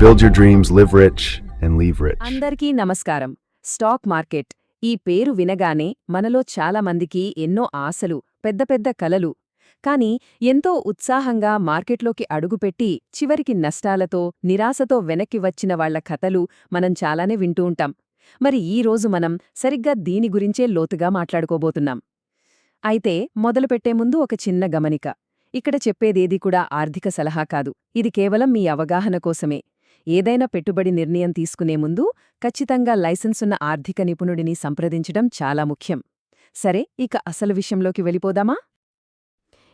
Build your dreams, live rich, and leave rich. అందరికీ నమస్కారం. Stock market ఈ పేరు వినగానే మనలో చాలా మందికి ఎన్నో ఆశలు, పెద్ద పెద్ద కలలు. కానీ ఎంతో ఉత్సాహంగా మార్కెట్లోకి అడుగుపెట్టి చివరికి నష్టాలతో, నిరాశతో వెనక్కి వచ్చిన వాళ్ల కథలు మనం చాలానే వింటూ ఉంటాం. మరి ఈ రోజు మనం సరిగ్గా దీని గురించే లోతుగా మాట్లాడుకోబోతున్నాం. అయితే మొదలుపెట్టే ముందు ఒక చిన్న గమనిక. ఇక్కడ చెప్పేదేదీ కూడా ఆర్థిక సలహా కాదు. ఇది కేవలం మీ అవగాహన కోసమే. ఏదైనా పెట్టుబడి నిర్ణయం తీసుకునే ముందు ఖచ్చితంగా లైసెన్సున్న ఆర్థిక నిపుణుడిని సంప్రదించడం చాలా ముఖ్యం. సరే, ఇక అసలు విషయంలోకి వెళ్ళిపోదామా?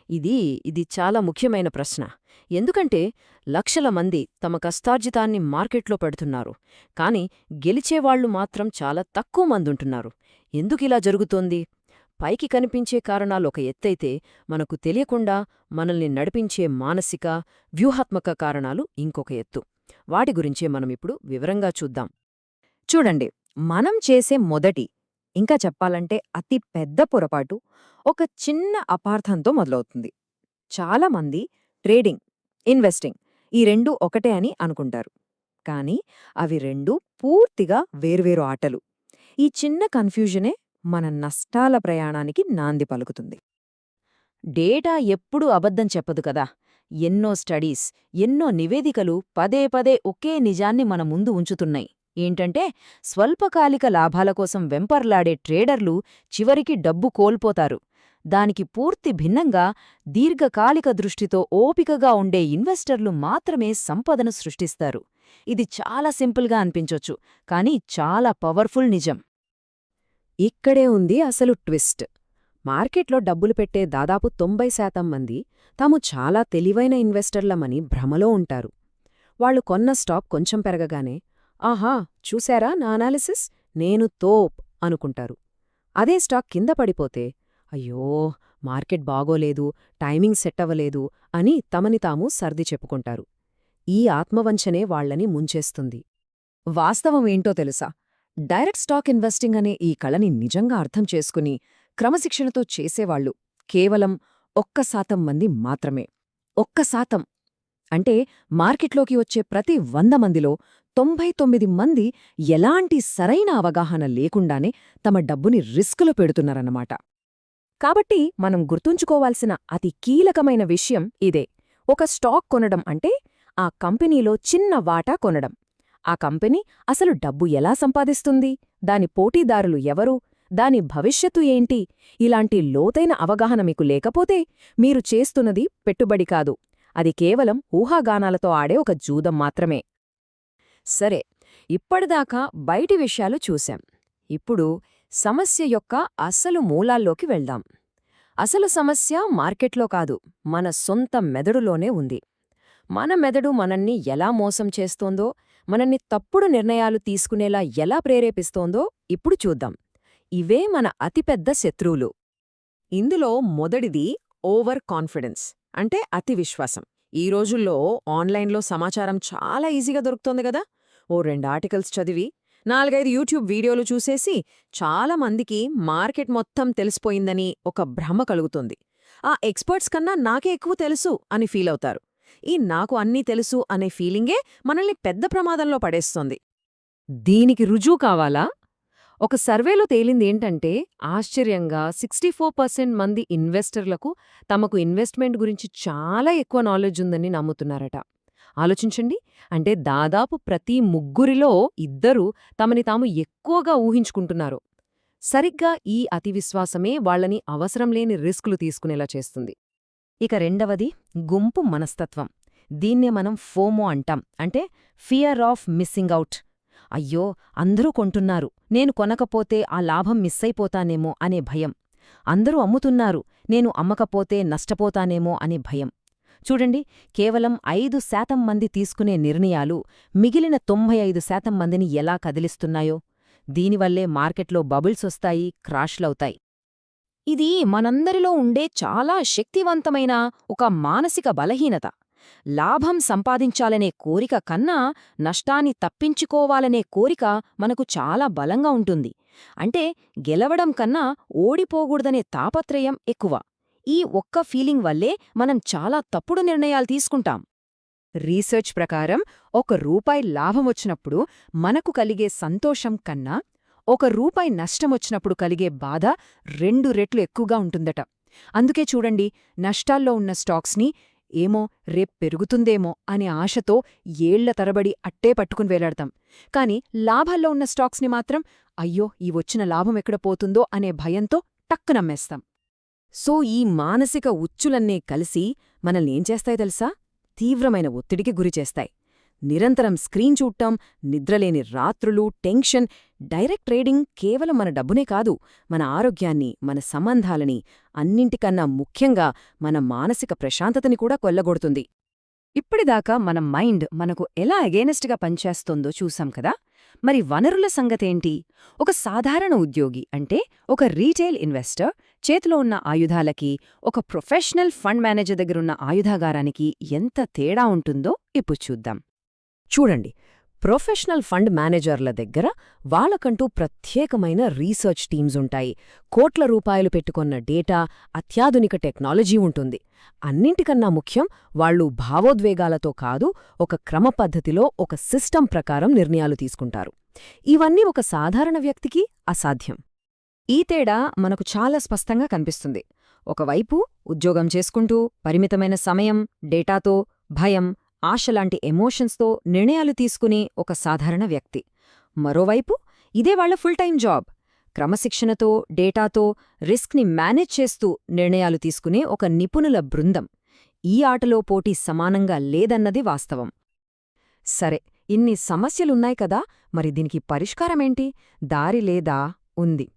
ఇది చాలా ముఖ్యమైన ప్రశ్న. ఎందుకంటే లక్షల మంది తమ కష్టార్జితాన్ని మార్కెట్లో పెడుతున్నారు. కాని గెలిచేవాళ్లు మాత్రం చాలా తక్కువ మందుంటున్నారు. ఎందుకిలా జరుగుతోంది? పైకి కనిపించే కారణాలు ఒక ఎత్తైతే, మనకు తెలియకుండా మనల్ని నడిపించే మానసిక, వ్యూహాత్మక కారణాలు ఇంకొక ఎత్తు. వాటి గురించే మనమిప్పుడు వివరంగా చూద్దాం. చూడండి, మనం చేసే మొదటి, ఇంకా చెప్పాలంటే అతి పెద్ద పొరపాటు ఒక చిన్న అపార్థంతో మొదలవుతుంది. చాలామంది ట్రేడింగ్, ఇన్వెస్టింగ్ ఈ రెండూ ఒకటే అని అనుకుంటారు. కానీ అవి రెండూ పూర్తిగా వేర్వేరు ఆటలు. ఈ చిన్న కన్ఫ్యూజనే మన నష్టాల ప్రయాణానికి నాంది పలుకుతుంది. డేటా ఎప్పుడూ అబద్ధం చెప్పదు కదా. ఎన్నో స్టడీస్, ఎన్నో నివేదికలు పదే పదే ఒకే నిజాన్ని మన ముందు ఉంచుతున్నాయి. ఏంటంటే స్వల్పకాలిక లాభాల కోసం వెంపర్లాడే ట్రేడర్లు చివరికి డబ్బు కోల్పోతారు. దానికి పూర్తి భిన్నంగా దీర్ఘకాలిక దృష్టితో ఓపికగా ఉండే ఇన్వెస్టర్లు మాత్రమే సంపదను సృష్టిస్తారు. ఇది చాలా సింపుల్గా అనిపించొచ్చు, కానీ చాలా పవర్ఫుల్ నిజం. ఇక్కడే ఉంది అసలు ట్విస్ట్. మార్కెట్లో డబ్బులు పెట్టే దాదాపు 90% మంది తాము చాలా తెలివైన ఇన్వెస్టర్లమని భ్రమలో ఉంటారు. వాళ్లు కొన్న స్టాక్ కొంచెం పెరగగానే, ఆహా, చూశారా నా అనాలిసిస్, నేను తోప్ అనుకుంటారు. అదే స్టాక్ కింద పడిపోతే, అయ్యో, మార్కెట్ బాగోలేదు, టైమింగ్ సెట్ అవ్వలేదు అని తమని తాము సర్ది చెప్పుకుంటారు. ఈ ఆత్మవంచనే వాళ్లని ముంచేస్తుంది. వాస్తవమేంటో తెలుసా? డైరెక్ట్ స్టాక్ ఇన్వెస్టింగ్ అనే ఈ కళని నిజంగా అర్థం చేసుకుని క్రమశిక్షణతో చేసేవాళ్లు కేవలం 1% మంది మాత్రమే. 1% అంటే మార్కెట్లోకి వచ్చే ప్రతి 100 మందిలో 99 మంది ఎలాంటి సరైన అవగాహన లేకుండానే తమ డబ్బుని రిస్కులో పెడుతున్నారన్నమాట. కాబట్టి మనం గుర్తుంచుకోవాల్సిన అతి కీలకమైన విషయం ఇదే. ఒక స్టాక్ కొనడం అంటే ఆ కంపెనీలో చిన్న వాటా కొనడం. ఆ కంపెనీ అసలు డబ్బు ఎలా సంపాదిస్తుంది, దాని పోటీదారులు ఎవరు, దాని భవిష్యత్తు ఏంటి, ఇలాంటి లోతైన అవగాహన మీకు లేకపోతే మీరు చేస్తున్నది పెట్టుబడి కాదు, అది కేవలం ఊహాగానాలతో ఆడే ఒక జూదం మాత్రమే. సరే, ఇప్పటిదాకా బయటి విషయాలు చూశాం. ఇప్పుడు సమస్య యొక్క అసలు మూలాల్లోకి వెళ్దాం. అసలు సమస్య మార్కెట్లో కాదు, మన సొంత మెదడులోనే ఉంది. మన మెదడు మనల్ని ఎలా మోసం చేస్తోందో, మనల్ని తప్పుడు నిర్ణయాలు తీసుకునేలా ఎలా ప్రేరేపిస్తోందో ఇప్పుడు చూద్దాం. ఇవే మన అతిపెద్ద శత్రువులు. ఇందులో మొదటిది ఓవర్ కాన్ఫిడెన్స్, అంటే అతి విశ్వాసం. ఈ రోజుల్లో ఆన్లైన్లో సమాచారం చాలా ఈజీగా దొరుకుతోంది గదా. ఓ 2 ఆర్టికల్స్ చదివి, 4-5 యూట్యూబ్ వీడియోలు చూసేసి చాలామందికి మార్కెట్ మొత్తం తెలిసిపోయిందని ఒక భ్రమ కలుగుతుంది. ఆ ఎక్స్పర్ట్స్ కన్నా నాకే ఎక్కువ తెలుసు అని ఫీలవుతారు. ఈ నాకు అన్నీ తెలుసు అనే ఫీలింగే మనల్ని పెద్ద ప్రమాదంలో పడేస్తోంది. దీనికి రుజువు కావాలా? ఒక సర్వేలో తేలిందేంటంటే, ఆశ్చర్యంగా 64% మంది ఇన్వెస్టర్లకు తమకు ఇన్వెస్ట్మెంట్ గురించి చాలా ఎక్కువ నాలెడ్జ్ ఉందని నమ్ముతున్నారట. ఆలోచించండి, అంటే దాదాపు ప్రతి 3 2 తమని తాము ఎక్కువగా ఊహించుకుంటున్నారు. సరిగ్గా ఈ అతివిశ్వాసమే వాళ్లని అవసరం లేని రిస్కులు తీసుకునేలా చేస్తుంది. ఇక రెండవది గుంపు మనస్తత్వం. దీన్నే మనం ఫోమో అంటాం, అంటే ఫియర్ ఆఫ్ మిస్సింగ్ అవుట్. అయ్యో, అందరూ కొంటున్నారు, నేను కొనకపోతే ఆ లాభం మిస్సైపోతానేమో అనే భయం. అందరూ అమ్ముతున్నారు, నేను అమ్మకపోతే నష్టపోతానేమో అనే భయం. చూడండి, కేవలం 5% మంది తీసుకునే నిర్ణయాలు మిగిలిన 95% మందిని ఎలా కదిలిస్తున్నాయో. దీనివల్లే మార్కెట్లో బబుల్సొస్తాయి, క్రాష్లవుతాయి. ఇది మనందరిలో ఉండే చాలా శక్తివంతమైన ఒక మానసిక బలహీనత. లాభం సంపాదించాలనే కోరిక కన్నా నష్టాన్ని తప్పించుకోవాలనే కోరిక మనకు చాలా బలంగా ఉంటుంది. అంటే గెలవడం కన్నా ఓడిపోకూడదనే తాపత్రయం ఎక్కువ. ఈ ఒక్క ఫీలింగ్ వల్లే మనం చాలా తప్పుడు నిర్ణయాలు తీసుకుంటాం. రీసెర్చ్ ప్రకారం ₹1 లాభమొచ్చినప్పుడు మనకు కలిగే సంతోషం కన్నా ₹1 నష్టమొచ్చినప్పుడు కలిగే బాధ 2 రెట్లు ఎక్కువగా ఉంటుందట. అందుకే చూడండి, నష్టాల్లో ఉన్న స్టాక్స్ని ఏమో రేప్ పెరుగుతుందేమో అనే ఆశతో ఏళ్ల తరబడి అట్టే పట్టుకుని వేలాడతాం. కాని లాభాల్లో ఉన్న స్టాక్స్ని మాత్రం అయ్యో ఈ వచ్చిన లాభం ఎక్కడ పోతుందో అనే భయంతో టక్కునమ్మేస్తాం. సో ఈ మానసిక ఉచ్చులన్నీ కలిసి మనల్నేం చేస్తాయి తెలుసా? తీవ్రమైన ఒత్తిడికి గురిచేస్తాయి. నిరంతరం స్క్రీన్ చూడటం, నిద్రలేని రాత్రులు, టెన్షన్. డైరెక్ట్ ట్రేడింగ్ కేవలం మన డబ్బునే కాదు, మన ఆరోగ్యాన్ని, మన సంబంధాలని, అన్నింటికన్నా ముఖ్యంగా మన మానసిక ప్రశాంతతని కూడా కొల్లగొడుతుంది. ఇప్పటిదాకా మన మైండ్ మనకు ఎలా అగేనెస్ట్గా పనిచేస్తోందో చూసాం కదా. మరి వనరుల సంగతేంటి? ఒక సాధారణ ఉద్యోగి అంటే ఒక రీటైల్ ఇన్వెస్టర్ చేతిలో ఉన్న ఆయుధాలకి, ఒక ప్రొఫెషనల్ ఫండ్ మేనేజర్ దగ్గరున్న ఆయుధాగారానికి ఎంత తేడా ఉంటుందో ఇప్పుడు చూద్దాం. చూడండి, ప్రొఫెషనల్ ఫండ్ మేనేజర్ల దగ్గర వాళ్లకంటూ ప్రత్యేకమైన రీసెర్చ్ టీమ్స్ ఉంటాయి. కోట్ల రూపాయలు పెట్టుకొన్న డేటా, అత్యాధునిక టెక్నాలజీ ఉంటుంది. అన్నింటికన్నా ముఖ్యం, వాళ్లు భావోద్వేగాలతో కాదు, ఒక క్రమపద్ధతిలో, ఒక సిస్టమ్ ప్రకారం నిర్ణయాలు తీసుకుంటారు. ఇవన్నీ ఒక సాధారణ వ్యక్తికి అసాధ్యం. ఈ తేడా మనకు చాలా స్పష్టంగా కనిపిస్తుంది. ఒకవైపు ఉద్యోగం చేసుకుంటూ పరిమితమైన సమయం, డేటాతో, భయం, ఆశలాంటి ఎమోషన్స్తో నిర్ణయాలు తీసుకునే ఒక సాధారణ వ్యక్తి. మరోవైపు ఇదే వాళ్ల ఫుల్ టైం జాబ్. క్రమశిక్షణతో, డేటాతో, రిస్క్ని మేనేజ్ చేస్తూ నిర్ణయాలు తీసుకునే ఒక నిపుణుల బృందం. ఈ ఆటలో పోటీ సమానంగా లేదన్నది వాస్తవం. సరే, ఇన్ని సమస్యలున్నాయి కదా, మరి దీనికి పరిష్కారమేంటి? దారి లేదా? ఉంది.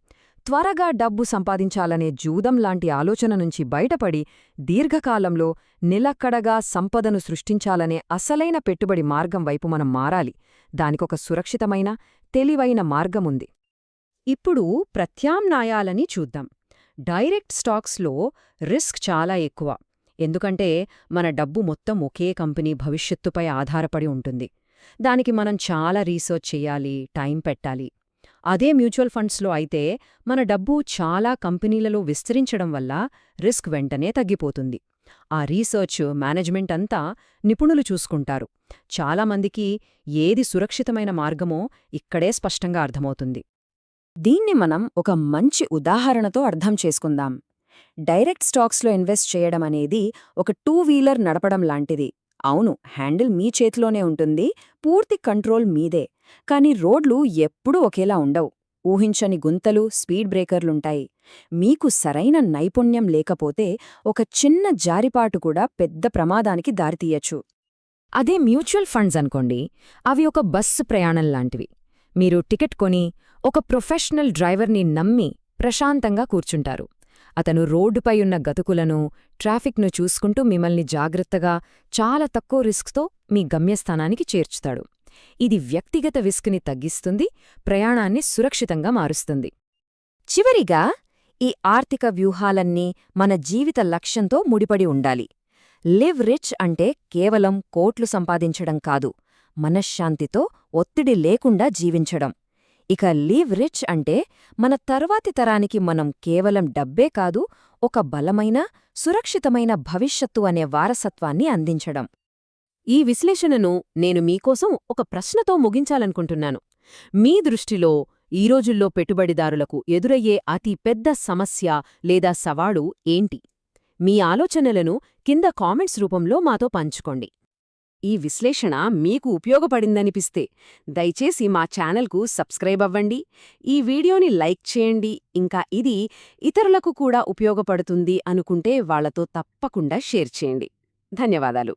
త్వరగా డబ్బు సంపాదించాలనే జూదం లాంటి ఆలోచన నుంచి బయటపడి దీర్ఘకాలంలో నిలక్కడగా సంపదను సృష్టించాలనే అసలైన పెట్టుబడి మార్గం వైపు మనం మారాలి. దానికొక సురక్షితమైన, తెలివైన మార్గముంది. ఇప్పుడు ప్రత్యామ్నాయాలని చూద్దాం. డైరెక్ట్ స్టాక్స్లో రిస్క్ చాలా ఎక్కువ. ఎందుకంటే మన డబ్బు మొత్తం ఒకే కంపెనీ భవిష్యత్తుపై ఆధారపడి ఉంటుంది. దానికి మనం చాలా రీసెర్చ్ చెయ్యాలి, టైం పెట్టాలి. అదే మ్యూచువల్ ఫండ్స్లో అయితే మన డబ్బు చాలా కంపెనీలలో విస్తరించడం వల్ల రిస్క్ వెంటనే తగ్గిపోతుంది. ఆ రీసెర్చ్, మేనేజ్మెంట్ అంతా నిపుణులు చూసుకుంటారు. చాలామందికి ఏది సురక్షితమైన మార్గమో ఇక్కడే స్పష్టంగా అర్థమవుతుంది. దీన్ని మనం ఒక మంచి ఉదాహరణతో అర్థం చేసుకుందాం. డైరెక్ట్ స్టాక్స్లో ఇన్వెస్ట్ చేయడం అనేది ఒక 2 వీలర్ నడపడం లాంటిది. అవును, హ్యాండిల్ మీ చేతిలోనే ఉంటుంది, పూర్తి కంట్రోల్ మీదే. కాని రోడ్లు ఎప్పుడూ ఒకేలా ఉండవు. ఊహించని గుంతలు, స్పీడ్ బ్రేకర్లుంటాయి. మీకు సరైన నైపుణ్యం లేకపోతే ఒక చిన్న జారిపాటు కూడా పెద్ద ప్రమాదానికి దారితీయచ్చు. అదే మ్యూచువల్ ఫండ్స్ అనుకోండి, అవి ఒక బస్సు ప్రయాణంలాంటివి. మీరు టికెట్ కొని ఒక ప్రొఫెషనల్ డ్రైవర్ని నమ్మి ప్రశాంతంగా కూర్చుంటారు. అతను రోడ్డుపై ఉన్న గతుకులను, ట్రాఫిక్ను చూసుకుంటూ మిమ్మల్ని జాగ్రత్తగా, చాలా తక్కువ రిస్క్తో మీ గమ్యస్థానానికి చేర్చుతాడు. ఇది వ్యక్తిగత రిస్క్ని తగ్గిస్తుంది, ప్రయాణాన్ని సురక్షితంగా మారుస్తుంది. చివరిగా, ఈ ఆర్థిక వ్యూహాలన్నీ మన జీవిత లక్ష్యంతో ముడిపడి ఉండాలి. లివ్ రిచ్ అంటే కేవలం కోట్లు సంపాదించడం కాదు, మనశ్శాంతితో, ఒత్తిడి లేకుండా జీవించడం. ఇక లివ్ రిచ్ అంటే మన తర్వాతి తరానికి మనం కేవలం డబ్బే కాదు, ఒక బలమైన, సురక్షితమైన భవిష్యత్తు అనే వారసత్వాన్ని అందించడం. ఈ విశ్లేషణను నేను మీకోసం ఒక ప్రశ్నతో ముగించాలనుకుంటున్నాను. మీ దృష్టిలో ఈ రోజుల్లో పెట్టుబడిదారులకు ఎదురయ్యే అతి పెద్ద సమస్య లేదా సవాలు ఏంటి? మీ ఆలోచనలను కింద కామెంట్స్ రూపంలో మాతో పంచుకోండి. ఈ విశ్లేషణ మీకు ఉపయోగపడిందనిపిస్తే దయచేసి మా ఛానల్కు సబ్స్క్రైబ్ అవ్వండి, ఈ వీడియోని లైక్ చేయండి. ఇంకా ఇది ఇతరులకు కూడా ఉపయోగపడుతుంది అనుకుంటే వాళ్లతో తప్పకుండా షేర్ చేయండి. ధన్యవాదాలు.